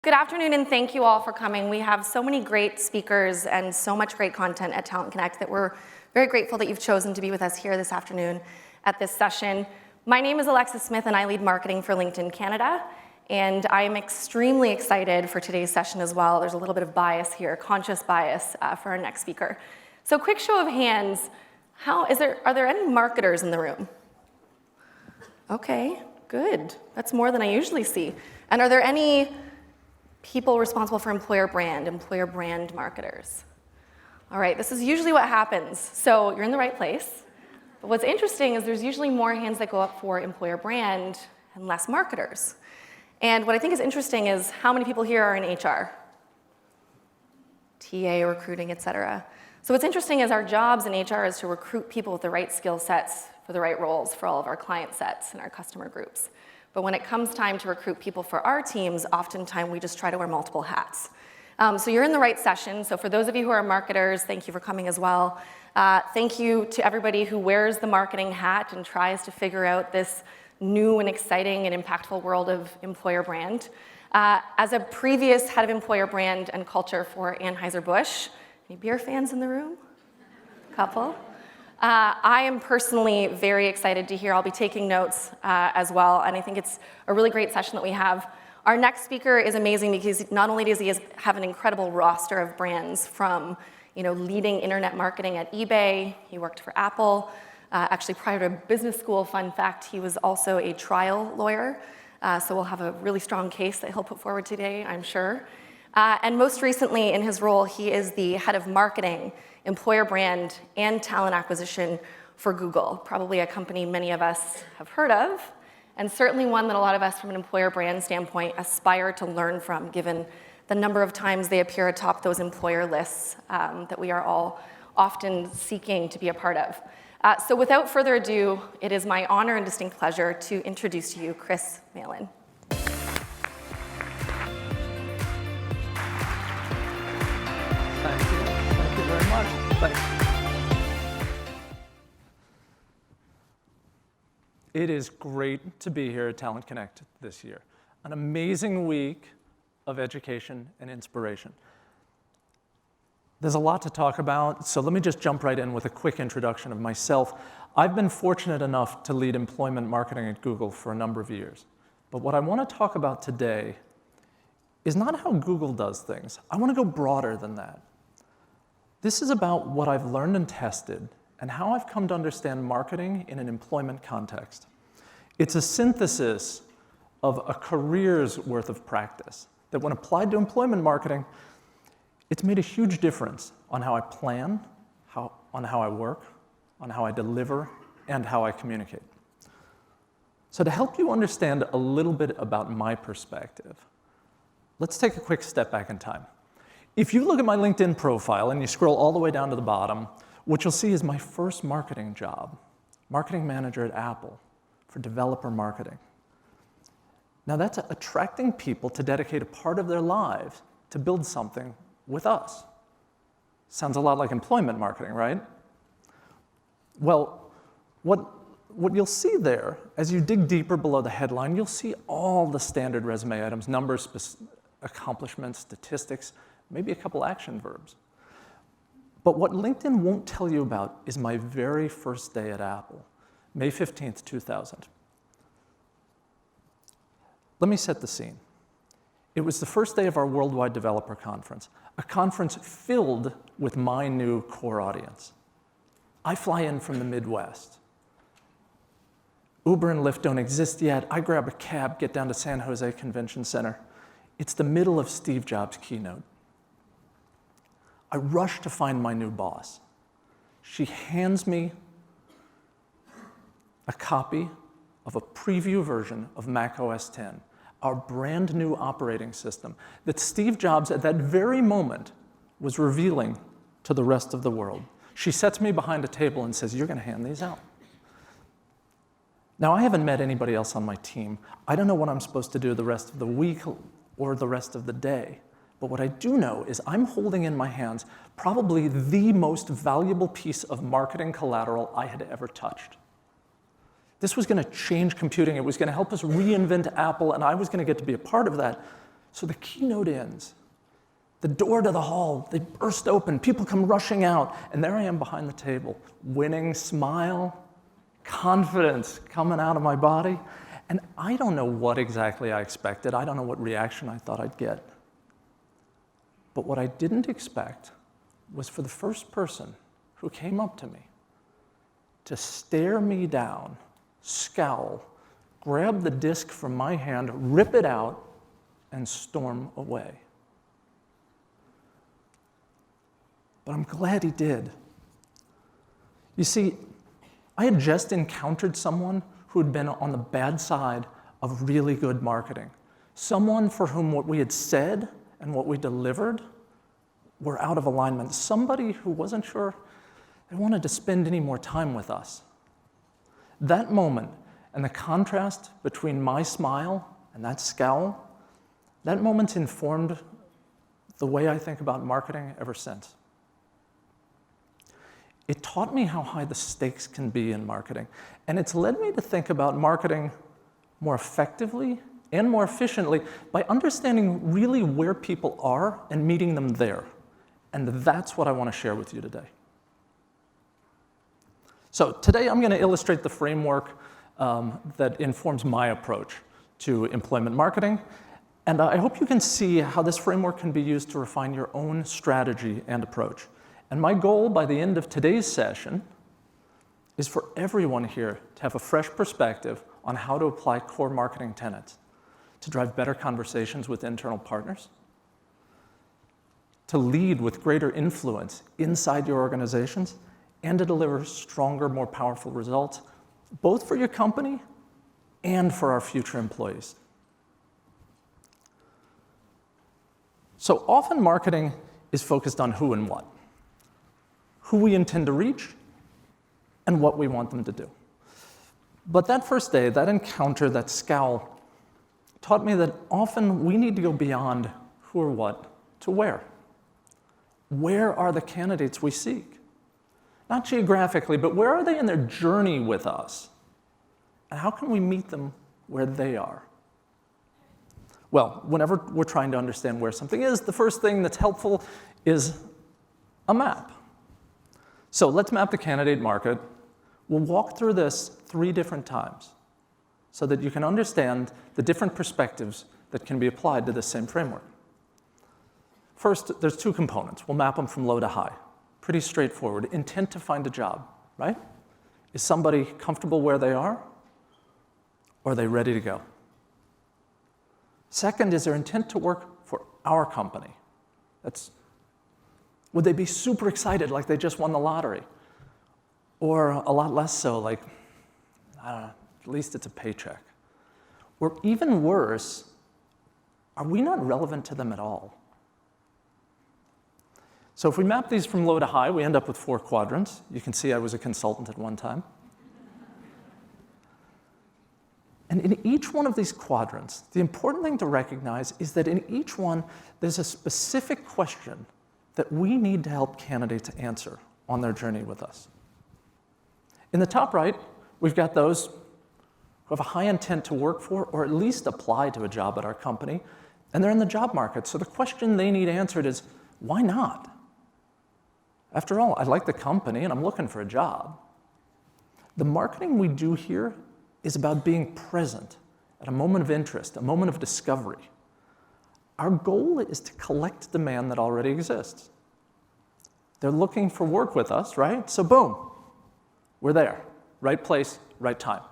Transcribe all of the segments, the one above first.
Good afternoon, and thank you all for coming. We have so many great speakers and so much great content at Talent Connect that we're very grateful that you've chosen to be with us here this afternoon at this session. My name is Alexis Smith, and I lead marketing for LinkedIn Canada, and I am extremely excited for today's session as well. There's a little bit of bias here, conscious bias for our next speaker. So quick show of hands, are there any marketers in the room? Okay, good. That's more than I usually see. And are there any people responsible for employer brand marketers? All right, this is usually what happens. So you're in the right place. But what's interesting is there's usually more hands that go up for employer brand and less marketers. And what I think is interesting is how many people here are in HR, TA, recruiting, et cetera. So what's interesting is our jobs in HR is to recruit people with the right skill sets for the right roles for all of our client sets and our customer groups. But when it comes time to recruit people for our teams, oftentimes we just try to wear multiple hats. So you're in the right session. So for those of you who are marketers, thank you for coming as well. Thank you to everybody who wears the marketing hat and tries to figure out this new and exciting and impactful world of employer brand. As a previous head of employer brand and culture for Anheuser-Busch, any beer fans in the room? Couple. I am personally very excited to hear. I'll be taking notes as well, and I think it's a really great session that we have. Our next speaker is amazing because not only does he have an incredible roster of brands from leading internet marketing at eBay, he worked for Apple. Actually, prior to business school, fun fact, he was also a trial lawyer, so we'll have a really strong case that he'll put forward today, I'm sure. And most recently in his role, he is the head of marketing, employer brand, and talent acquisition for Google, probably a company many of us have heard of, and certainly one that a lot of us from an employer brand standpoint aspire to learn from, given the number of times they appear atop those employer lists that we are all often seeking to be a part of. So without further ado, it is my honor and distinct pleasure to introduce to you Chris Malin. Thank you very much. Thanks. It is great to be here at Talent Connect this year. An amazing week of education and inspiration. There's a lot to talk about, so let me just jump right in with a quick introduction of myself. I've been fortunate enough to lead employment marketing at Google for a number of years. But what I want to talk about today is not how Google does things. I want to go broader than that. This is about what I've learned and tested and how I've come to understand marketing in an employment context. It's a synthesis of a career's worth of practice that when applied to employment marketing, it's made a huge difference on how I plan, on how I work, on how I deliver, and how I communicate. So to help you understand a little bit about my perspective, let's take a quick step back in time. If you look at my LinkedIn profile and you scroll all the way down to the bottom, what you'll see is my first marketing job, marketing manager at Apple for developer marketing. Now that's attracting people to dedicate a part of their lives to build something with us. Sounds a lot like employment marketing, right? Well, what you'll see there, as you dig deeper below the headline, you'll see all the standard resume items, numbers, accomplishments, statistics, maybe a couple action verbs. But what LinkedIn won't tell you about is my very first day at Apple, May 15th, 2000. Let me set the scene. It was the first day of our Worldwide Developer Conference, a conference filled with my new core audience. I fly in from the Midwest. Uber and Lyft don't exist yet. I grab a cab, get down to San Jose Convention Center. It's the middle of Steve Jobs' keynote. I rush to find my new boss. She hands me a copy of a preview version of Mac OS X, our brand new operating system that Steve Jobs at that very moment was revealing to the rest of the world. She sets me behind a table and says, "You're going to hand these out." Now, I haven't met anybody else on my team. I don't know what I'm supposed to do the rest of the week or the rest of the day. But what I do know is I'm holding in my hands probably the most valuable piece of marketing collateral I had ever touched. This was going to change computing. It was going to help us reinvent Apple, and I was going to get to be a part of that So the keynote ends. The door to the hall, they burst open, people come rushing out, and there I am behind the table, winning smile, confidence coming out of my body. And I don't know what exactly I expected. I don't know what reaction I thought I'd get. But what I didn't expect was for the first person who came up to me to stare me down, scowl, grab the disc from my hand, rip it out, and storm away. But I'm glad he did. You see, I had just encountered someone who had been on the bad side of really good marketing. Someone for whom what we had said and what we delivered were out of alignment. Somebody who wasn't sure they wanted to spend any more time with us. That moment and the contrast between my smile and that scowl, that moment informed the way I think about marketing ever since. It taught me how high the stakes can be in marketing, and it's led me to think about marketing more effectively and more efficiently by understanding really where people are and meeting them there. And that's what I want to share with you today. So today I'm going to illustrate the framework that informs my approach to employment marketing, and I hope you can see how this framework can be used to refine your own strategy and approach. And my goal by the end of today's session is for everyone here to have a fresh perspective on how to apply core marketing tenets to drive better conversations with internal partners, to lead with greater influence inside your organizations, and to deliver stronger, more powerful results, both for your company and for our future employees. So often marketing is focused on who and what. Who we intend to reach, and what we want them to do. But that first day, that encounter, that scowl, taught me that often we need to go beyond who or what to where. Where are the candidates we seek? Not geographically, but where are they in their journey with us? And how can we meet them where they are? Well, whenever we're trying to understand where something is, the first thing that's helpful is a map. So let's map the candidate market. We'll walk through this 3 different times so that you can understand the different perspectives that can be applied to this same framework. First, there's 2 components. We'll map them from low to high. Pretty straightforward. Intent to find a job, right? Is somebody comfortable where they are? Or are they ready to go? Second, is their intent to work for our company? Would they be super excited like they just won the lottery? Or a lot less so, like, I don't know, at least it's a paycheck. Or even worse, are we not relevant to them at all? So if we map these from low to high, we end up with 4 quadrants. You can see I was a consultant at one time. And in each one of these quadrants, the important thing to recognize is that in each one, there's a specific question that we need to help candidates answer on their journey with us. In the top right, we've got those who have a high intent to work for or at least apply to a job at our company, and they're in the job market. So the question they need answered is, why not? After all, I like the company and I'm looking for a job. The marketing we do here is about being present at a moment of interest, a moment of discovery. Our goal is to collect demand that already exists. They're looking for work with us, right? So boom, we're there. Right place, right time.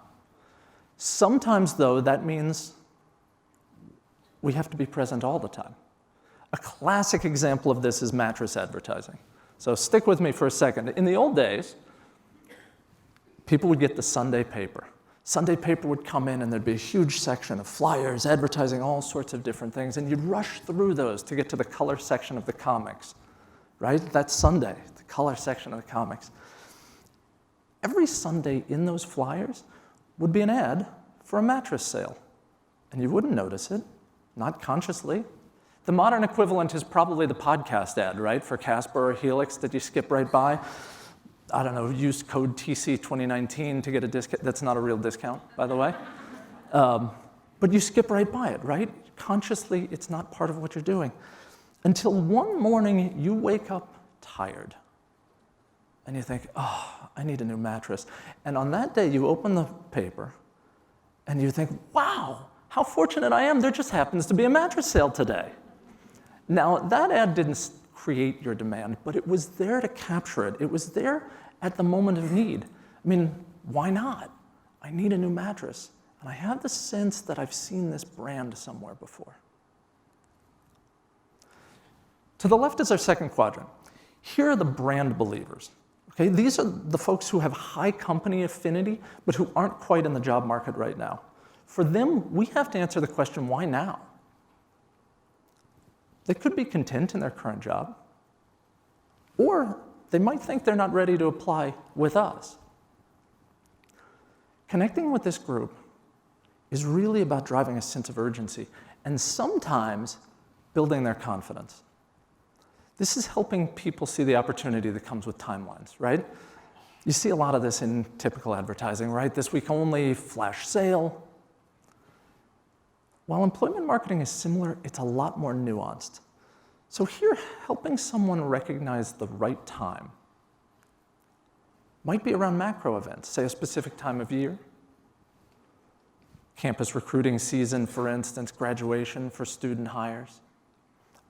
Sometimes, though, that means we have to be present all the time. A classic example of this is mattress advertising. So stick with me for a second. In the old days, people would get the Sunday paper. Sunday paper would come in and there'd be a huge section of flyers, advertising all sorts of different things, and you'd rush through those to get to the color section of the comics, right? That's Sunday, the color section of the comics. Every Sunday in those flyers would be an ad for a mattress sale, and you wouldn't notice it, not consciously. The modern equivalent is probably the podcast ad, right, for Casper or Helix that you skip right by. I don't know, use code TC2019 to get a discount. That's not a real discount, by the way. but you skip right by it, right? Consciously, it's not part of what you're doing. Until one morning, you wake up tired. And you think, oh, I need a new mattress. And on that day, you open the paper, and you think, wow, how fortunate I am. There just happens to be a mattress sale today. Now, that ad didn't create your demand, but it was there to capture it. It was there at the moment of need. I mean, why not? I need a new mattress. And I have the sense that I've seen this brand somewhere before. To the left is our second quadrant. Here are the brand believers. Okay, these are the folks who have high company affinity, but who aren't quite in the job market right now. For them, we have to answer the question, why now? They could be content in their current job, or they might think they're not ready to apply with us. Connecting with this group is really about driving a sense of urgency and sometimes building their confidence. This is helping people see the opportunity that comes with timelines, right? You see a lot of this in typical advertising, right? This week only, flash sale. While employment marketing is similar, it's a lot more nuanced. So here, helping someone recognize the right time might be around macro events, say a specific time of year, campus recruiting season, for instance, graduation for student hires,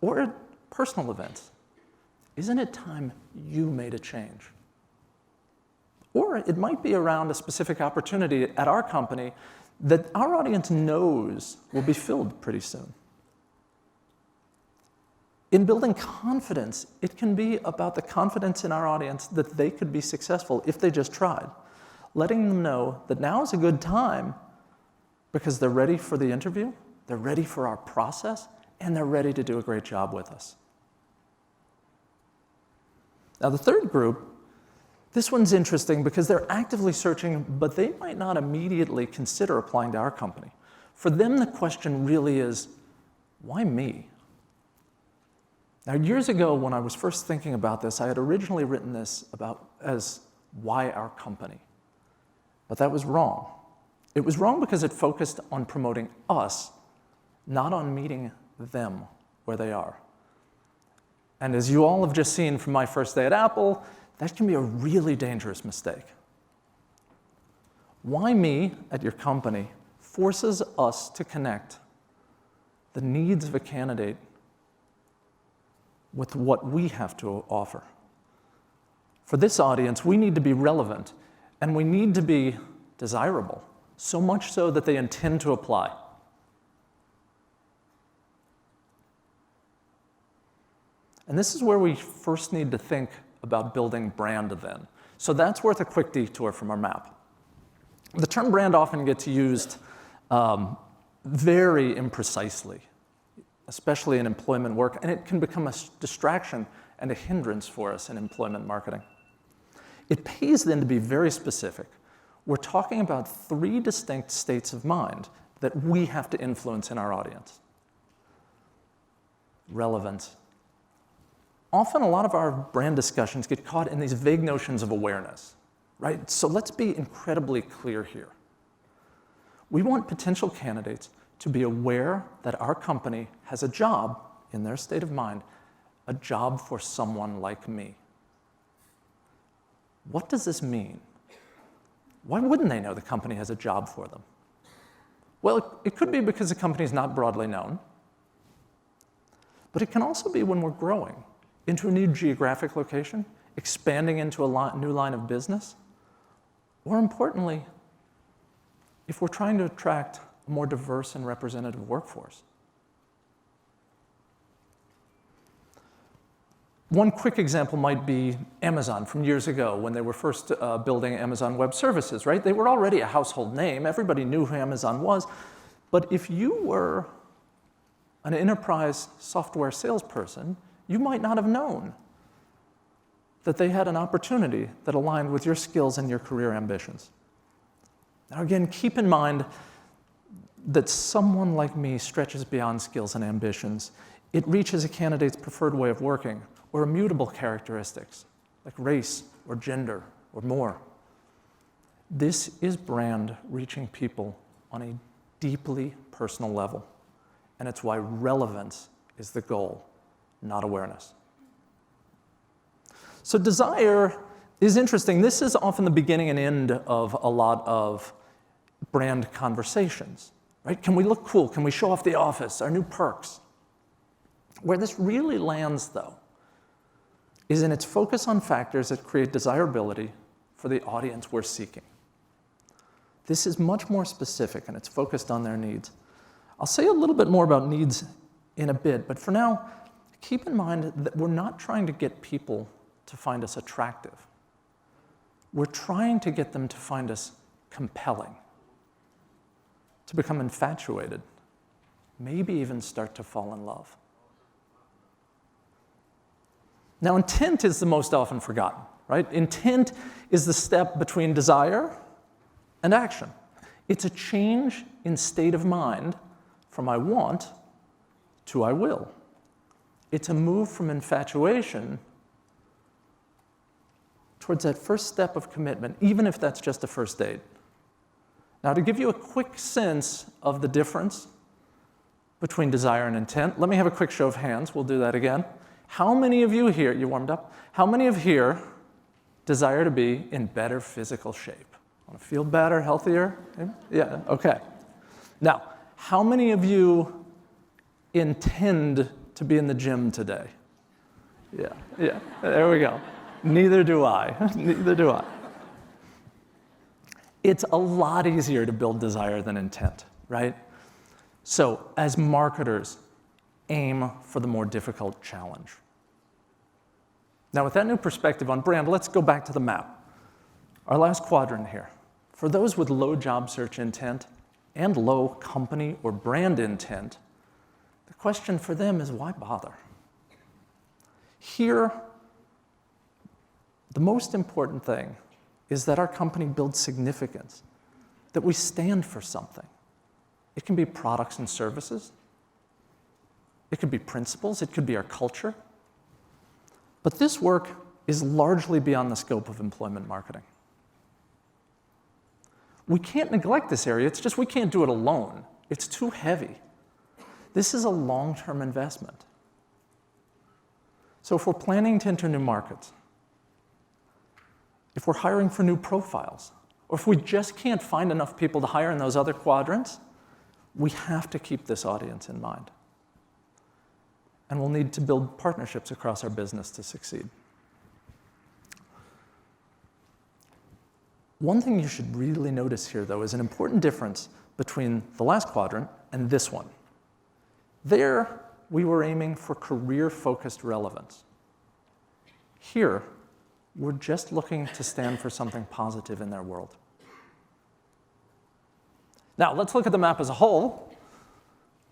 or personal events. Isn't it time you made a change? Or it might be around a specific opportunity at our company that our audience knows will be filled pretty soon. In building confidence, it can be about the confidence in our audience that they could be successful if they just tried. Letting them know that now is a good time because they're ready for the interview, they're ready for our process, and they're ready to do a great job with us. Now, the third group, this one's interesting because they're actively searching, but they might not immediately consider applying to our company. For them, the question really is, why me? Now, years ago, when I was first thinking about this, I had originally written this as why our company. But that was wrong. It was wrong because it focused on promoting us, not on meeting them where they are. And as you all have just seen from my first day at Apple, that can be a really dangerous mistake. Why me at your company forces us to connect the needs of a candidate with what we have to offer. For this audience, we need to be relevant, and we need to be desirable, so much so that they intend to apply. And this is where we first need to think about building brand then. So that's worth a quick detour from our map. The term brand often gets used very imprecisely, especially in employment work, and it can become a distraction and a hindrance for us in employment marketing. It pays then to be very specific. We're talking about 3 distinct states of mind that we have to influence in our audience. Relevance. Often a lot of our brand discussions get caught in these vague notions of awareness, right? So let's be incredibly clear here. We want potential candidates to be aware that our company has a job in their state of mind, a job for someone like me. What does this mean? Why wouldn't they know the company has a job for them? Well, it could be because the company is not broadly known, but it can also be when we're growing into a new geographic location, expanding into a new line of business, or importantly, if we're trying to attract a more diverse and representative workforce. One quick example might be Amazon from years ago when they were first building Amazon Web Services, right? They were already a household name. Everybody knew who Amazon was. But if you were an enterprise software salesperson, you might not have known that they had an opportunity that aligned with your skills and your career ambitions. Now again, keep in mind that someone like me stretches beyond skills and ambitions. It reaches a candidate's preferred way of working or immutable characteristics like race or gender or more. This is brand reaching people on a deeply personal level. And it's why relevance is the goal, not awareness. So desire is interesting. This is often the beginning and end of a lot of brand conversations, right? Can we look cool? Can we show off the office, our new perks? Where this really lands, though, is in its focus on factors that create desirability for the audience we're seeking. This is much more specific, and it's focused on their needs. I'll say a little bit more about needs in a bit, but for now, keep in mind that we're not trying to get people to find us attractive. We're trying to get them to find us compelling, to become infatuated, maybe even start to fall in love. Now, intent is the most often forgotten, right? Intent is the step between desire and action. It's a change in state of mind from I want to I will. It's a move from infatuation towards that first step of commitment, even if that's just a first date. Now, to give you a quick sense of the difference between desire and intent, let me have a quick show of hands. We'll do that again. How many of you here, you warmed up, how many of here desire to be in better physical shape? Want to feel better, healthier? Yeah, okay. Now, how many of you intend to be in the gym today? Yeah, there we go. Neither do I, neither do I. It's a lot easier to build desire than intent, right? So as marketers, aim for the more difficult challenge. Now with that new perspective on brand, let's go back to the map. Our last quadrant here. For those with low job search intent and low company or brand intent, the question for them is why bother? Here, the most important thing is that our company builds significance, that we stand for something. It can be products and services. It could be principles. It could be our culture. But this work is largely beyond the scope of employment marketing. We can't neglect this area. It's just we can't do it alone. It's too heavy. This is a long-term investment. So if we're planning to enter new markets, if we're hiring for new profiles, or if we just can't find enough people to hire in those other quadrants, we have to keep this audience in mind. And we'll need to build partnerships across our business to succeed. One thing you should really notice here, though, is an important difference between the last quadrant and this one. There, we were aiming for career-focused relevance. Here, we're just looking to stand for something positive in their world. Now, let's look at the map as a whole.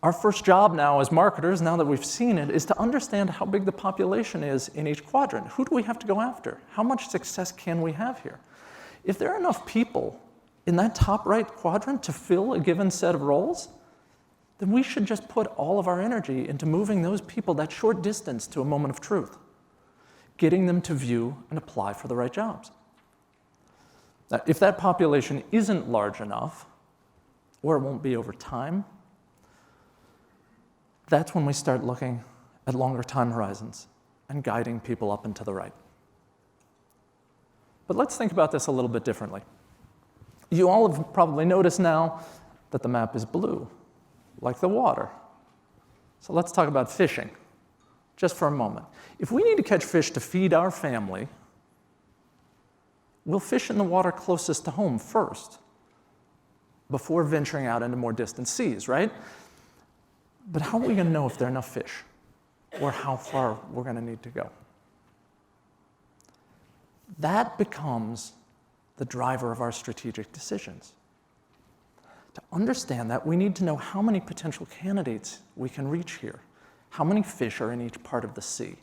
Our first job now as marketers, now that we've seen it, is to understand how big the population is in each quadrant. Who do we have to go after? How much success can we have here? If there are enough people in that top right quadrant to fill a given set of roles, then we should just put all of our energy into moving those people that short distance to a moment of truth, getting them to view and apply for the right jobs. Now, if that population isn't large enough, or it won't be over time, that's when we start looking at longer time horizons and guiding people up and to the right. But let's think about this a little bit differently. You all have probably noticed now that the map is blue, like the water. So let's talk about fishing, just for a moment. If we need to catch fish to feed our family, we'll fish in the water closest to home first, before venturing out into more distant seas, right? But how are we going to know if there are enough fish, or how far we're going to need to go? That becomes the driver of our strategic decisions. To understand that, we need to know how many potential candidates we can reach here, how many fish are in each part of the sea.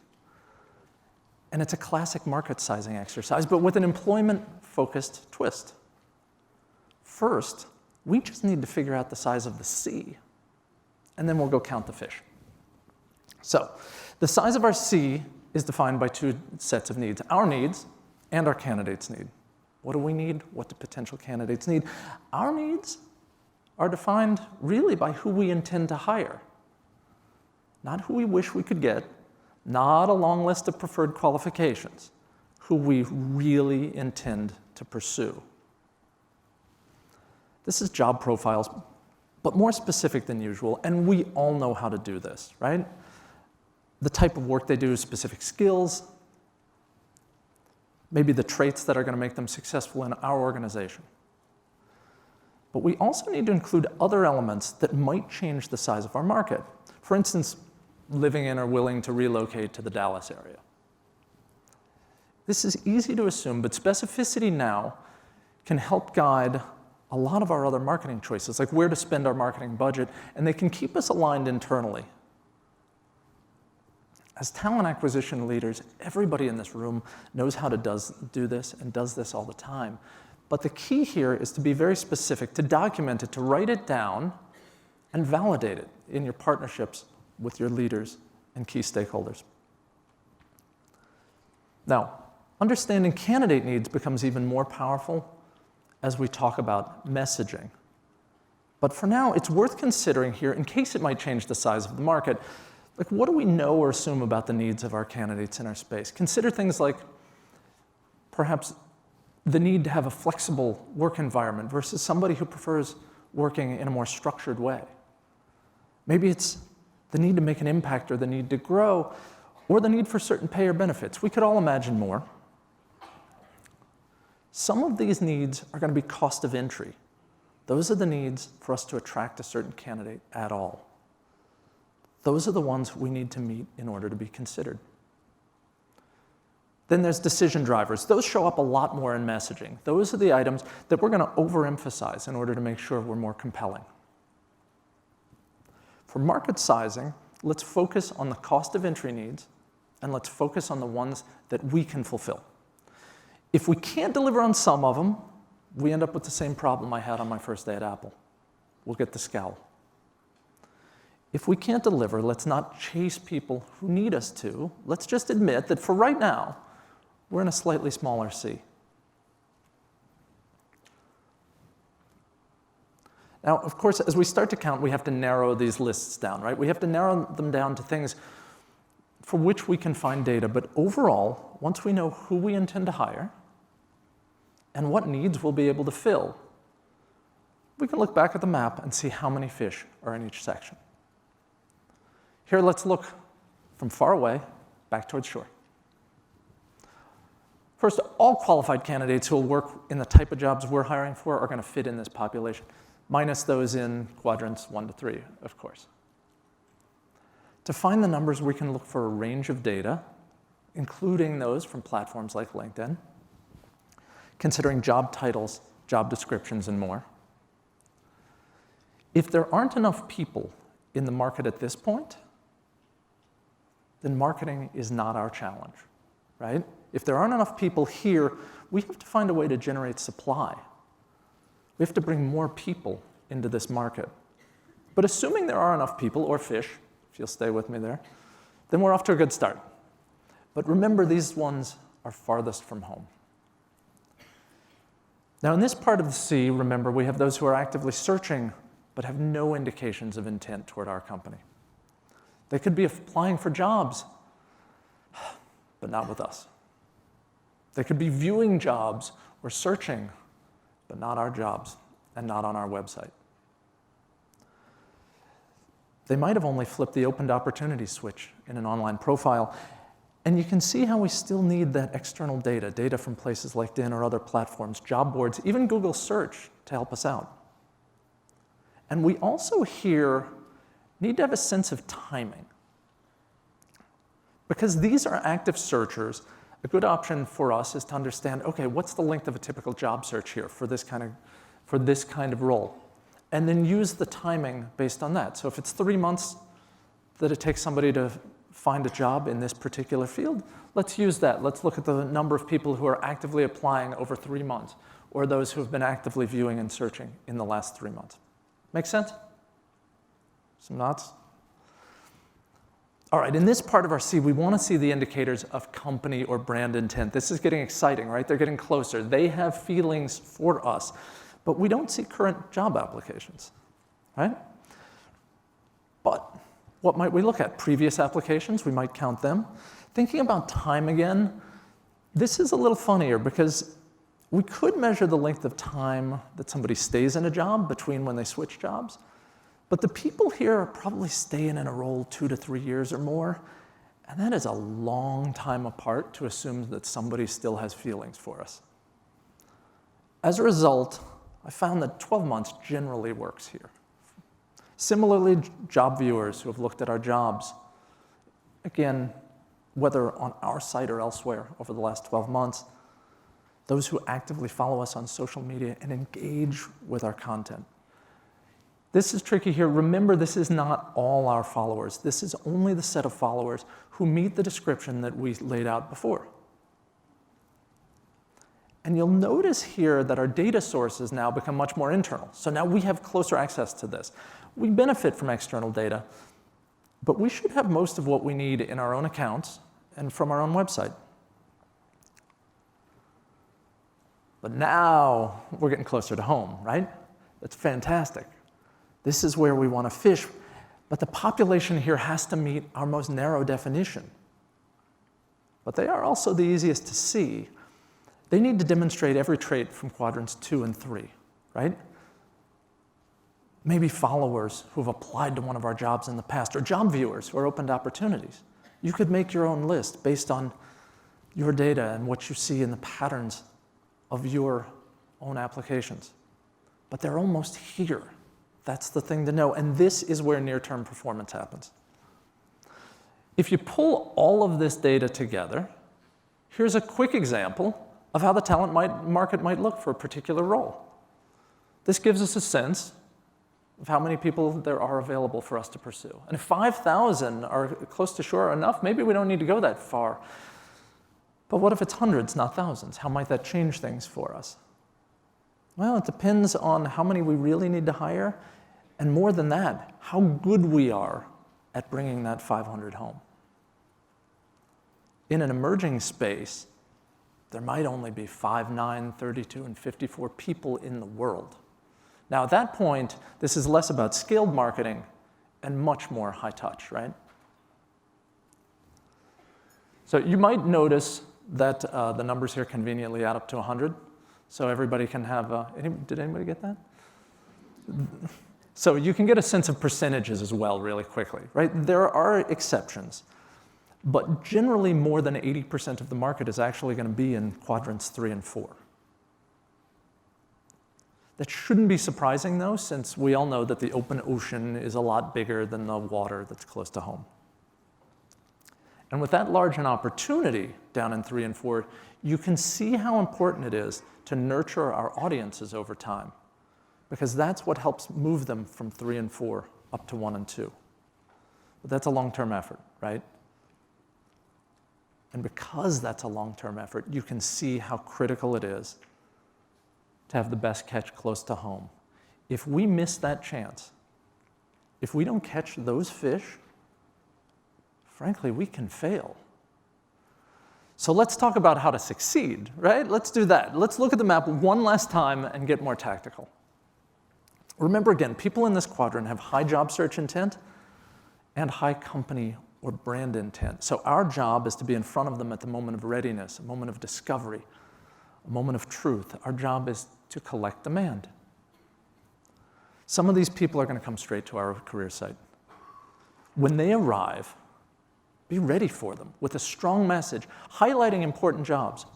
And it's a classic market sizing exercise, but with an employment-focused twist. First, we just need to figure out the size of the sea, and then we'll go count the fish. So, the size of our sea is defined by two sets of needs, our needs and our candidates' need. What do we need? What do potential candidates need? Our needs are defined really by who we intend to hire. Not who we wish we could get, not a long list of preferred qualifications, who we really intend to pursue. This is job profiles, but more specific than usual, and we all know how to do this, right? The type of work they do, specific skills, maybe the traits that are going to make them successful in our organization. But we also need to include other elements that might change the size of our market. For instance, living in or willing to relocate to the Dallas area. This is easy to assume, but specificity now can help guide a lot of our other marketing choices, like where to spend our marketing budget, and they can keep us aligned internally. As talent acquisition leaders, everybody in this room knows how to do this and does this all the time. But the key here is to be very specific, to document it, to write it down, and validate it in your partnerships with your leaders and key stakeholders. Now, understanding candidate needs becomes even more powerful as we talk about messaging. But for now, it's worth considering here, in case it might change the size of the market, like what do we know or assume about the needs of our candidates in our space? Consider things like perhaps the need to have a flexible work environment versus somebody who prefers working in a more structured way. Maybe it's the need to make an impact or the need to grow or the need for certain pay or benefits. We could all imagine more. Some of these needs are going to be cost of entry. Those are the needs for us to attract a certain candidate at all. Those are the ones we need to meet in order to be considered. Then there's decision drivers. Those show up a lot more in messaging. Those are the items that we're going to overemphasize in order to make sure we're more compelling. For market sizing, let's focus on the cost of entry needs, and let's focus on the ones that we can fulfill. If we can't deliver on some of them, we end up with the same problem I had on my first day at Apple. We'll get the scowl. If we can't deliver, let's not chase people who need us to. Let's just admit that for right now, we're in a slightly smaller sea. Now, of course, as we start to count, we have to narrow these lists down, right? We have to narrow them down to things for which we can find data. But overall, once we know who we intend to hire and what needs we'll be able to fill, we can look back at the map and see how many fish are in each section. Here, let's look from far away back towards shore. First, all qualified candidates who will work in the type of jobs we're hiring for are going to fit in this population, minus those in quadrants 1 to 3, of course. To find the numbers, we can look for a range of data, including those from platforms like LinkedIn, considering job titles, job descriptions, and more. If there aren't enough people in the market at this point, then marketing is not our challenge, right? If there aren't enough people here, we have to find a way to generate supply. We have to bring more people into this market. But assuming there are enough people, or fish, if you'll stay with me there, then we're off to a good start. But remember, these ones are farthest from home. Now, in this part of the sea, remember, we have those who are actively searching but have no indications of intent toward our company. They could be applying for jobs, but not with us. They could be viewing jobs or searching, but not our jobs and not on our website. They might have only flipped the opened opportunity switch in an online profile, and you can see how we still need that external data from places like LinkedIn or other platforms, job boards, even Google Search to help us out. And we also here need to have a sense of timing. Because these are active searchers, a good option for us is to understand, okay, what's the length of a typical job search here for this kind of role? And then use the timing based on that. So if it's 3 months that it takes somebody to find a job in this particular field, let's use that. Let's look at the number of people who are actively applying over 3 months, or those who have been actively viewing and searching in the last 3 months. Make sense? Some nods? All right, in this part of our sea, we want to see the indicators of company or brand intent. This is getting exciting, right? They're getting closer. They have feelings for us, but we don't see current job applications. right? But what might we look at? Previous applications, we might count them. Thinking about time again, this is a little funnier because we could measure the length of time that somebody stays in a job between when they switch jobs, but the people here are probably staying in a role 2 to 3 years or more, and that is a long time apart to assume that somebody still has feelings for us. As a result, I found that 12 months generally works here. Similarly, job viewers who have looked at our jobs, again, whether on our site or elsewhere over the last 12 months, those who actively follow us on social media and engage with our content. This is tricky here. Remember, this is not all our followers. This is only the set of followers who meet the description that we laid out before. And you'll notice here that our data sources now become much more internal. So now we have closer access to this. We benefit from external data, but we should have most of what we need in our own accounts and from our own website. But now we're getting closer to home, right? That's fantastic. This is where we want to fish, but the population here has to meet our most narrow definition. But they are also the easiest to see. They need to demonstrate every trait from quadrants 2 and 3, right? Maybe followers who've applied to one of our jobs in the past, or job viewers who are open to opportunities. You could make your own list based on your data and what you see in the patterns of your own applications. But they're almost here. That's the thing to know. And this is where near-term performance happens. If you pull all of this data together, here's a quick example of how the talent market might look for a particular role. This gives us a sense of how many people there are available for us to pursue. And if 5,000 are close to shore enough, maybe we don't need to go that far. But what if it's hundreds, not thousands? How might that change things for us? Well, it depends on how many we really need to hire, and more than that, how good we are at bringing that 500 home. In an emerging space, there might only be 5, 9, 32, and 54 people in the world. Now, at that point, this is less about scaled marketing and much more high touch, right? So you might notice that the numbers here conveniently add up to 100. So everybody can have, did anybody get that? So you can get a sense of percentages as well really quickly, right? There are exceptions, but generally more than 80% of the market is actually going to be in quadrants 3 and 4. That shouldn't be surprising though, since we all know that the open ocean is a lot bigger than the water that's close to home. And with that large an opportunity down in 3 and 4, you can see how important it is to nurture our audiences over time, because that's what helps move them from 3 and 4 up to 1 and 2. But that's a long-term effort, right? And because that's a long-term effort, you can see how critical it is to have the best catch close to home. If we miss that chance, if we don't catch those fish, frankly, we can fail. So let's talk about how to succeed, right? Let's do that. Let's look at the map one last time and get more tactical. Remember again, people in this quadrant have high job search intent and high company or brand intent. So our job is to be in front of them at the moment of readiness, a moment of discovery, a moment of truth. Our job is to collect demand. Some of these people are going to come straight to our career site. When they arrive, be ready for them with a strong message, highlighting important jobs,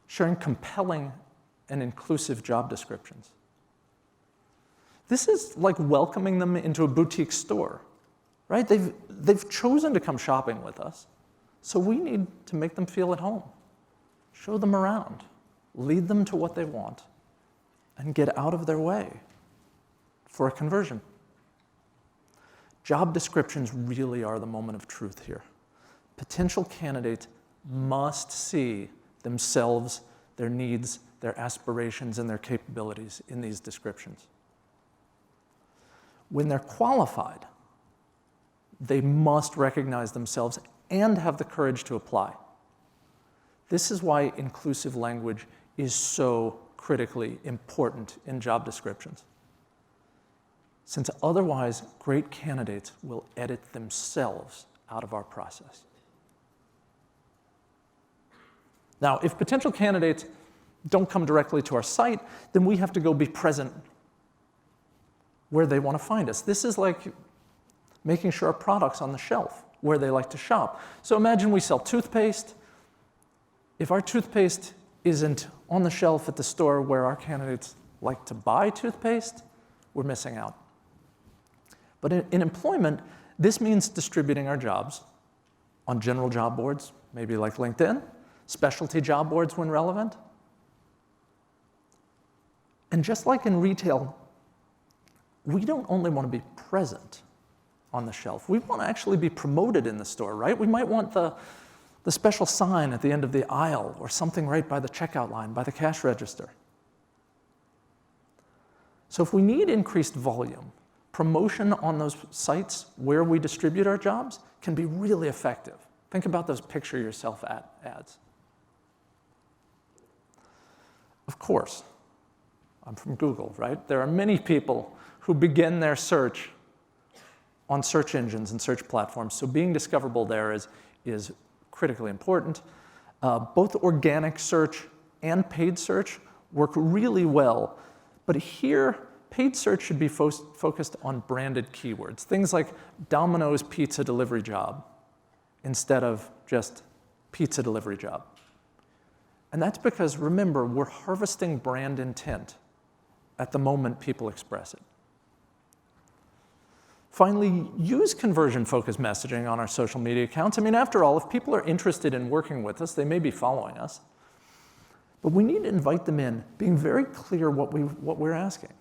sharing compelling and inclusive job descriptions. This is like welcoming them into a boutique store, right? They've chosen to come shopping with us, so we need to make them feel at home. Show them around, lead them to what they want, and get out of their way for a conversion. Job descriptions really are the moment of truth here. Potential candidates must see themselves, their needs, their aspirations, and their capabilities in these descriptions. When they're qualified, they must recognize themselves and have the courage to apply. This is why inclusive language is so critically important in job descriptions. since otherwise great candidates will edit themselves out of our process. Now, if potential candidates don't come directly to our site, then we have to go be present where they want to find us. This is like making sure our product's on the shelf where they like to shop. So imagine we sell toothpaste. If our toothpaste isn't on the shelf at the store where our candidates like to buy toothpaste, we're missing out. But in employment, this means distributing our jobs on general job boards, maybe like LinkedIn, specialty job boards when relevant. And just like in retail, we don't only want to be present on the shelf. We want to actually be promoted in the store, right? We might want the special sign at the end of the aisle or something right by the checkout line, by the cash register. So if we need increased volume, promotion on those sites where we distribute our jobs can be really effective. Think about those picture yourself ads. Of course, I'm from Google, right? There are many people who begin their search on search engines and search platforms, so being discoverable there is critically important. Both organic search and paid search work really well, but here, paid search should be focused on branded keywords, things like Domino's pizza delivery job instead of just pizza delivery job. And that's because, remember, we're harvesting brand intent at the moment people express it. Finally, use conversion-focused messaging on our social media accounts. I mean, after all, if people are interested in working with us, they may be following us. But we need to invite them in, being very clear what we're asking.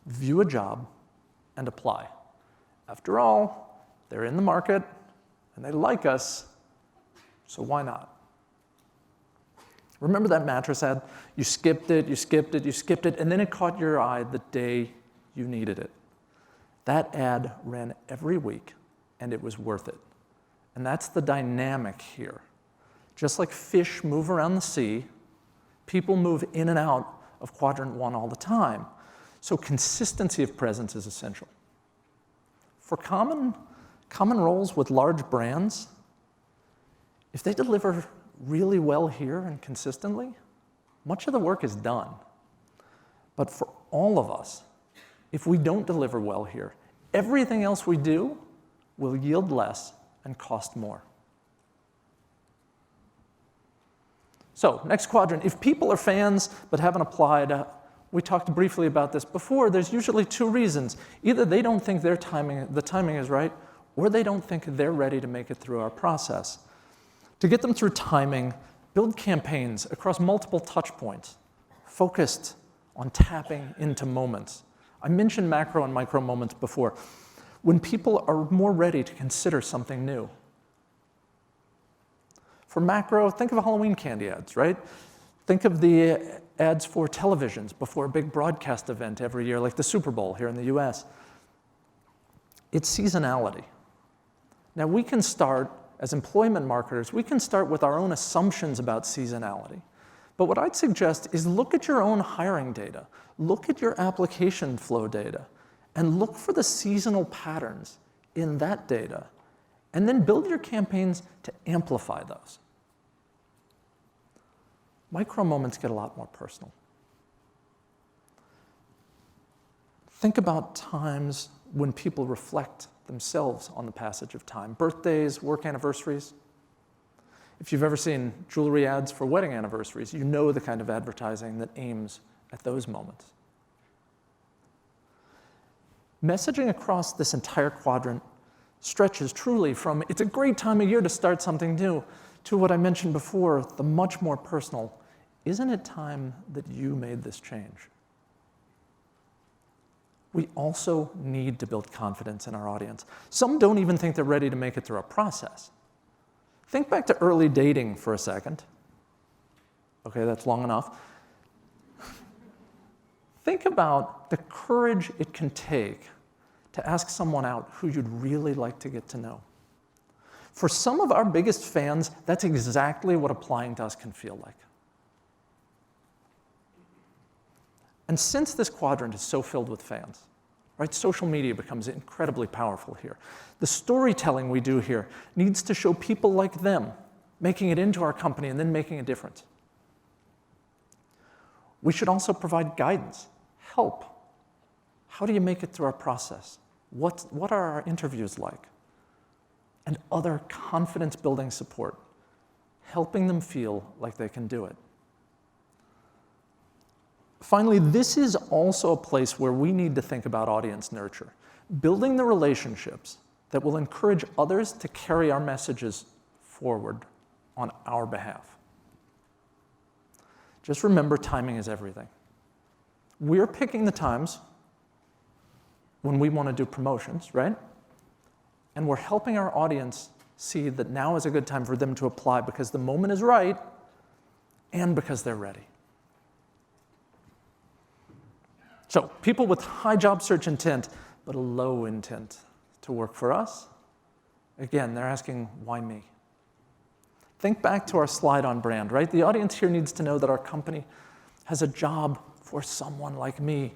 View a job and apply. After all, they're in the market and they like us, so why not? Remember that mattress ad? You skipped it, you skipped it, you skipped it, and then it caught your eye the day you needed it. That ad ran every week, and it was worth it. And that's the dynamic here. Just like fish move around the sea, people move in and out of quadrant 1 all the time. So consistency of presence is essential. For common roles with large brands, if they deliver really well here and consistently, much of the work is done. But for all of us, if we don't deliver well here, everything else we do will yield less and cost more. So, next quadrant, if people are fans but haven't applied, we talked briefly about this before, there's usually 2 reasons. Either they don't think the timing is right, or they don't think they're ready to make it through our process. To get them through timing, build campaigns across multiple touch points, focused on tapping into moments. I mentioned macro and micro moments before. When people are more ready to consider something new. For macro, think of Halloween candy ads, right? Think of the ads for televisions before a big broadcast event every year, like the Super Bowl here in the US. It's seasonality. Now we can start, as employment marketers, we can start with our own assumptions about seasonality. But what I'd suggest is look at your own hiring data, look at your application flow data, and look for the seasonal patterns in that data, and then build your campaigns to amplify those. Micro moments get a lot more personal. Think about times when people reflect themselves on the passage of time. Birthdays, work anniversaries. If you've ever seen jewelry ads for wedding anniversaries, you know the kind of advertising that aims at those moments. Messaging across this entire quadrant stretches truly from it's a great time of year to start something new to what I mentioned before, the much more personal, isn't it time that you made this change? We also need to build confidence in our audience. Some don't even think they're ready to make it through our process. Think back to early dating for a second. Okay, that's long enough. Think about the courage it can take to ask someone out who you'd really like to get to know. For some of our biggest fans, that's exactly what applying to us can feel like. And since this quadrant is so filled with fans, right? Social media becomes incredibly powerful here. The storytelling we do here needs to show people like them making it into our company and then making a difference. We should also provide guidance, help. How do you make it through our process? What are our interviews like? And other confidence-building support, helping them feel like they can do it. Finally, this is also a place where we need to think about audience nurture, building the relationships that will encourage others to carry our messages forward on our behalf. Just remember, timing is everything. We're picking the times when we want to do promotions, right? And we're helping our audience see that now is a good time for them to apply because the moment is right and because they're ready. So, people with high job search intent, but a low intent to work for us, again, they're asking, why me? Think back to our slide on brand, right? The audience here needs to know that our company has a job for someone like me,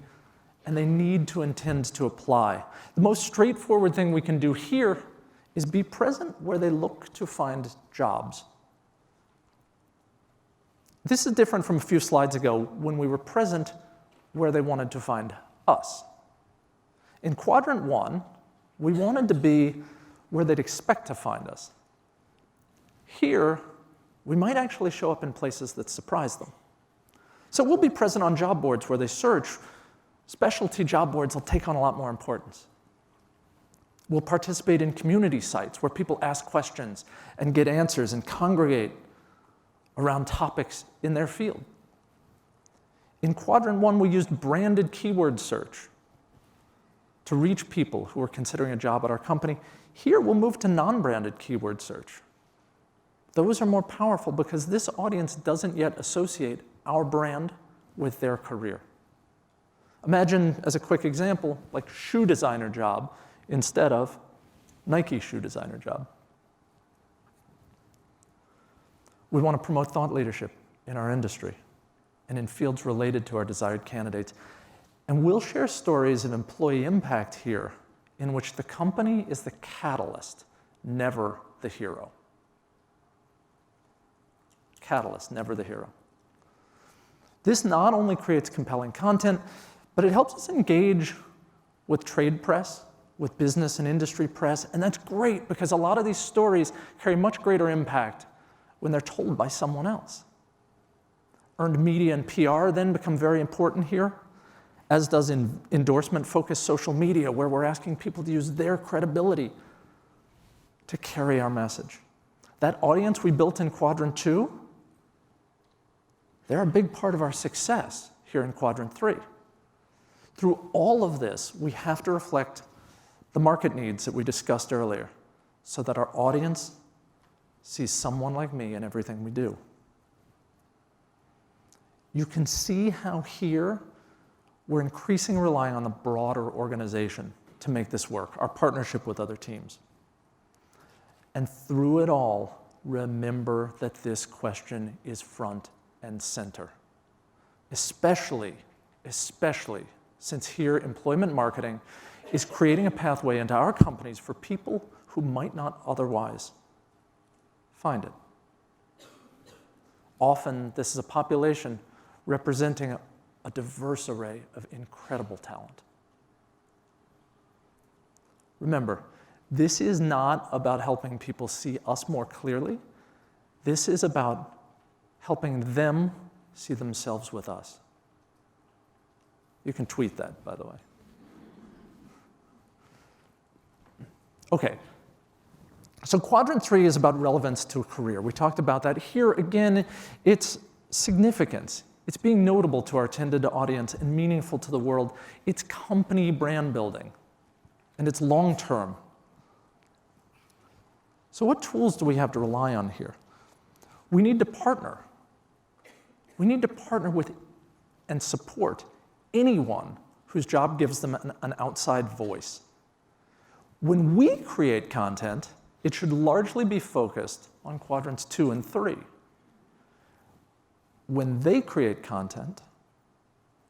and they need to intend to apply. The most straightforward thing we can do here is be present where they look to find jobs. This is different from a few slides ago when we were present where they wanted to find us. In quadrant 1, we wanted to be where they'd expect to find us. Here, we might actually show up in places that surprise them. So we'll be present on job boards where they search. Specialty job boards will take on a lot more importance. We'll participate in community sites where people ask questions and get answers and congregate around topics in their field. In quadrant 1, we used branded keyword search to reach people who are considering a job at our company. Here, we'll move to non-branded keyword search. Those are more powerful because this audience doesn't yet associate our brand with their career. Imagine, as a quick example, like shoe designer job instead of Nike shoe designer job. We want to promote thought leadership in our industry and in fields related to our desired candidates. And we'll share stories of employee impact here in which the company is the catalyst, never the hero. Catalyst, never the hero. This not only creates compelling content, but it helps us engage with trade press, with business and industry press, and that's great because a lot of these stories carry much greater impact when they're told by someone else. Earned media and PR then become very important here, as does endorsement-focused social media, where we're asking people to use their credibility to carry our message. That audience we built in quadrant 2, they're a big part of our success here in quadrant 3. Through all of this, we have to reflect the market needs that we discussed earlier so that our audience sees someone like me in everything we do. You can see how here we're increasingly relying on the broader organization to make this work, our partnership with other teams. And through it all, remember that this question is front and center, especially since here employment marketing is creating a pathway into our companies for people who might not otherwise find it. Often, this is a population representing a diverse array of incredible talent. Remember, this is not about helping people see us more clearly. This is about helping them see themselves with us. You can tweet that, by the way. Okay, so quadrant 3 is about relevance to a career. We talked about that. Here, again, it's significance. It's being notable to our intended audience and meaningful to the world. It's company brand building, and it's long-term. So what tools do we have to rely on here? We need to partner. We need to partner with and support anyone whose job gives them an outside voice. When we create content, it should largely be focused on quadrants 2 and 3. When they create content,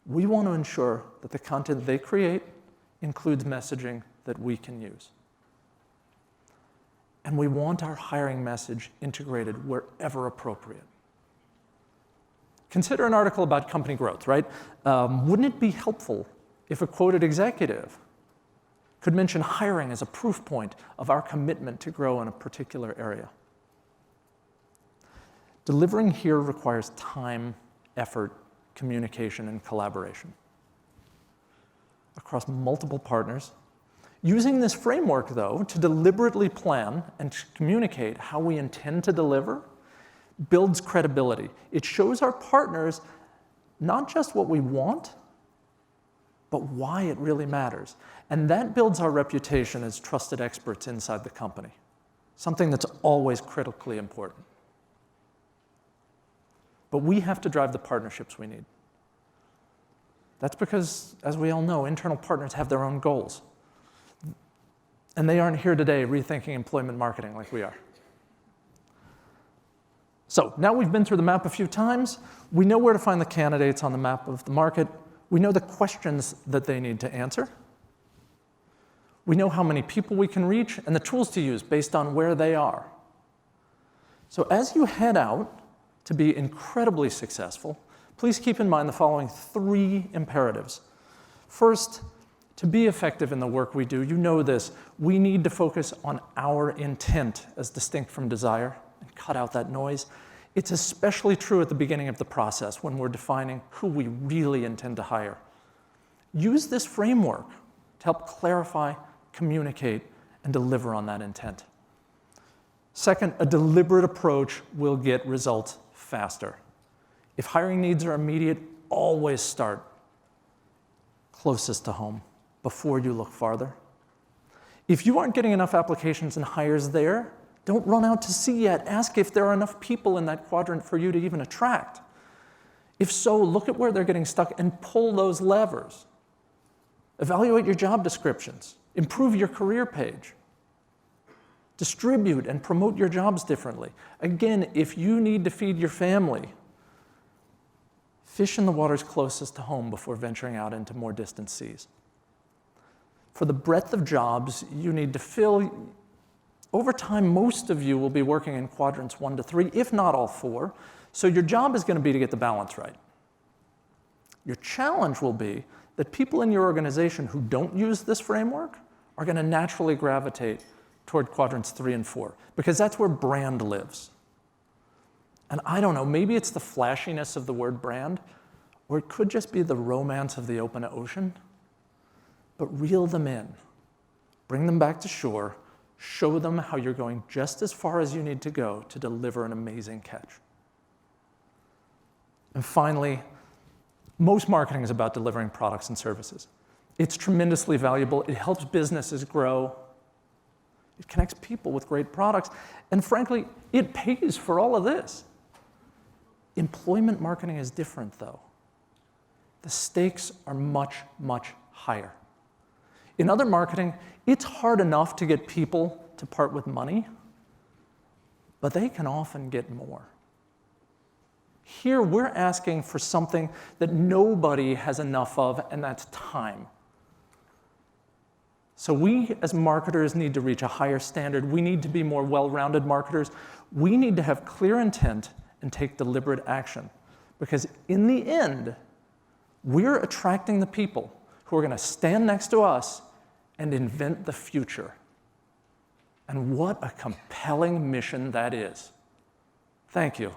we want to ensure that the content they create includes messaging that we can use. And we want our hiring message integrated wherever appropriate. Consider an article about company growth, right? Wouldn't it be helpful if a quoted executive could mention hiring as a proof point of our commitment to grow in a particular area? Delivering here requires time, effort, communication, and collaboration across multiple partners. Using this framework, though, to deliberately plan and to communicate how we intend to deliver builds credibility. It shows our partners not just what we want, but why it really matters. And that builds our reputation as trusted experts inside the company, something that's always critically important. But we have to drive the partnerships we need. That's because, as we all know, internal partners have their own goals. And they aren't here today rethinking employment marketing like we are. So now we've been through the map a few times. We know where to find the candidates on the map of the market. We know the questions that they need to answer. We know how many people we can reach and the tools to use based on where they are. So as you head out to be incredibly successful, please keep in mind the following 3 imperatives. First, to be effective in the work we do, you know this, we need to focus on our intent as distinct from desire and cut out that noise. It's especially true at the beginning of the process when we're defining who we really intend to hire. Use this framework to help clarify, communicate, and deliver on that intent. Second, a deliberate approach will get results faster. If hiring needs are immediate, always start closest to home before you look farther. If you aren't getting enough applications and hires there, don't run out to see yet. Ask if there are enough people in that quadrant for you to even attract. If so, look at where they're getting stuck and pull those levers. Evaluate your job descriptions. Improve your career page. Distribute and promote your jobs differently. Again, if you need to feed your family, fish in the waters closest to home before venturing out into more distant seas. For the breadth of jobs you need to fill, over time, most of you will be working in quadrants 1 to 3, if not all 4. So your job is going to be to get the balance right. Your challenge will be that people in your organization who don't use this framework are going to naturally gravitate toward quadrants 3 and 4, because that's where brand lives. And I don't know, maybe it's the flashiness of the word brand, or it could just be the romance of the open ocean. But reel them in, bring them back to shore, show them how you're going just as far as you need to go to deliver an amazing catch. And finally, most marketing is about delivering products and services. It's tremendously valuable. It helps businesses grow. It connects people with great products. And frankly, it pays for all of this. Employment marketing is different, though. The stakes are much, much higher. In other marketing, it's hard enough to get people to part with money, but they can often get more. Here, we're asking for something that nobody has enough of, and that's time. So we, as marketers, need to reach a higher standard. We need to be more well-rounded marketers. We need to have clear intent and take deliberate action. Because in the end, we're attracting the people who are going to stand next to us and invent the future. And what a compelling mission that is. Thank you.